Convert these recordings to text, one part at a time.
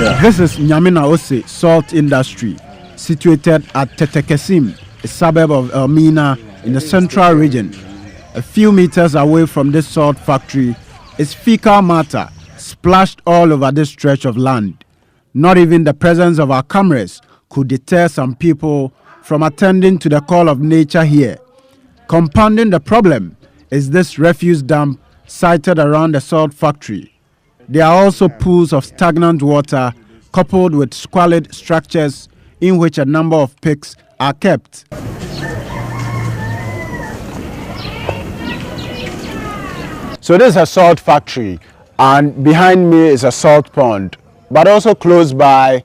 Yeah. This is Nyamina Ose salt industry, situated at Tetekesim, a suburb of Elmina in the central region. A few meters away from this salt factory is fecal matter splashed all over this stretch of land. Not even the presence of our cameras could deter some people from attending to the call of nature here. Compounding the problem is this refuse dump sited around the salt factory. There are also pools of stagnant water coupled with squalid structures in which a number of pigs are kept. So this is a salt factory, and behind me is a salt pond, but also close by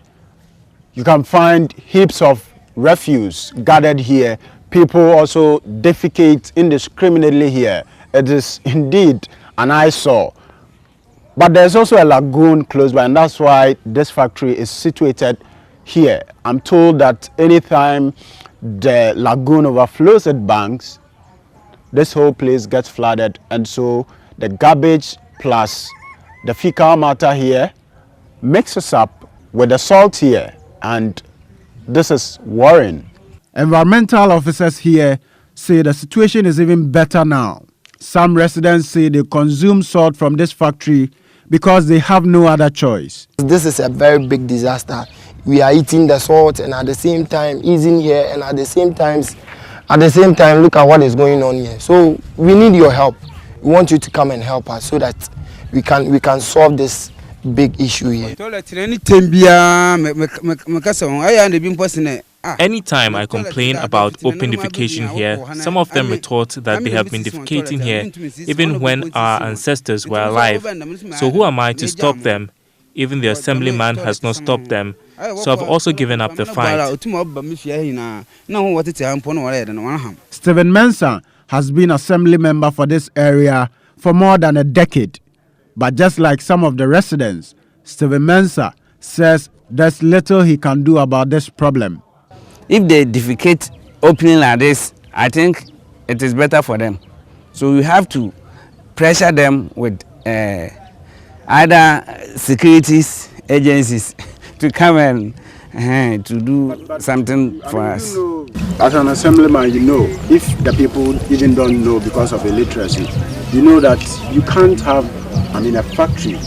you can find heaps of refuse gathered here. People also defecate indiscriminately here. It is indeed an eyesore. But there's also a lagoon close by, and that's why this factory is situated here. I'm told that anytime the lagoon overflows its banks, this whole place gets flooded, and so the garbage plus the fecal matter here mixes up with the salt here, and this is worrying. Environmental officers here say the situation is even better now. Some residents say they consume salt from this factory because they have no other choice. This is a very big disaster. We are eating the salt and at the same time eating here, and at the same time look at what is going on here. So we need your help. We want you to come and help us so that we can solve this big issue here. Anytime I complain about open defecation here, some of them retort that they have been defecating here even when our ancestors were alive. So who am I to stop them? Even the assemblyman has not stopped them. So I've also given up the fight. Stephen Mensah has been assembly member for this area for more than a decade. But just like some of the residents, Stephen Mensah says there's little he can do about this problem. If they defecate openly like this, I think it is better for them. So we have to pressure them with other securities agencies to come and to do something for us. As an assemblyman, you know, if the people even don't know because of illiteracy, you know that you can't have, a factory,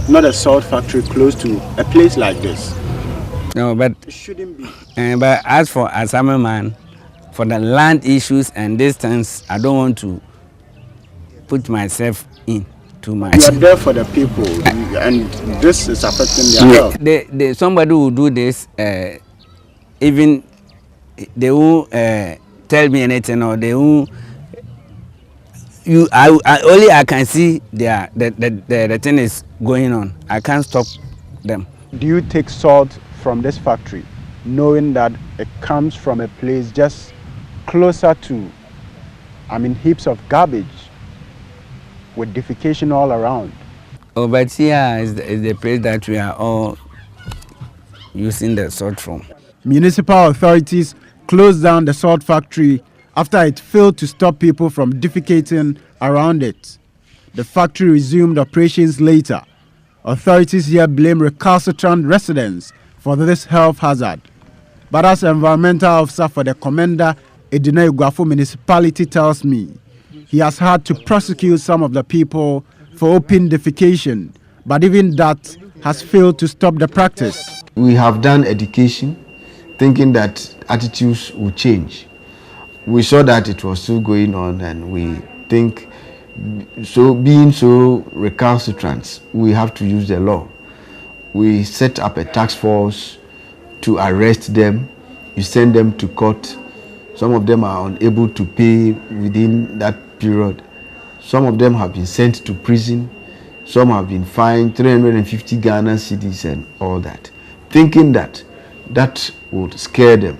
not a salt factory close to a place like this. No, but it shouldn't be. But as for assemblyman, for the land issues and distance, I don't want to put myself in too much. You are there for the people, and this is affecting their health. Somebody will do this, even they won't tell me anything, or they won't. I can see the thing is going on. I can't stop them. Do you take salt from this factory, knowing that it comes from a place just closer to, heaps of garbage with defecation all around? Oh, but here is the place that we are all using the salt from. Municipal authorities closed down the salt factory after it failed to stop people from defecating around it. The factory resumed operations later. Authorities here blame recalcitrant residents for this health hazard. But as environmental officer for the Commander Edina Iguafo municipality tells me, he has had to prosecute some of the people for open defecation, but even that has failed to stop the practice. We have done education, thinking that attitudes will change. We saw that it was still going on, and we think, so being so recalcitrant, we have to use the law. We set up a task force to arrest them. You send them to court. Some of them are unable to pay within that period. Some of them have been sent to prison. Some have been fined 350 Ghana cedis and all that, thinking that that would scare them.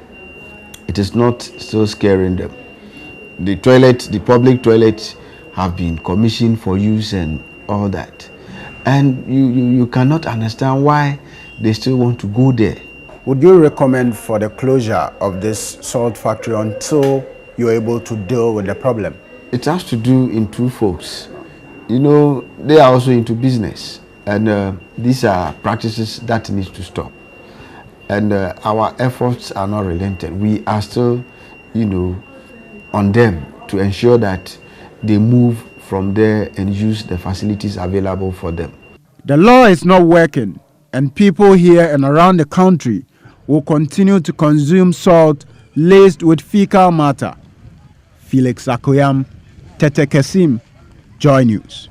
It is not still scaring them. The public toilets have been commissioned for use and all that. And you cannot understand why they still want to go there. Would you recommend for the closure of this salt factory until you're able to deal with the problem? It has to do in two folks. They are also into business. And these are practices that need to stop. And our efforts are not relenting. We are still, on them to ensure that they move from there and use the facilities available for them. The law is not working, and people here and around the country will continue to consume salt laced with fecal matter. Felix Akoyam, Tete Kesim, Joy News.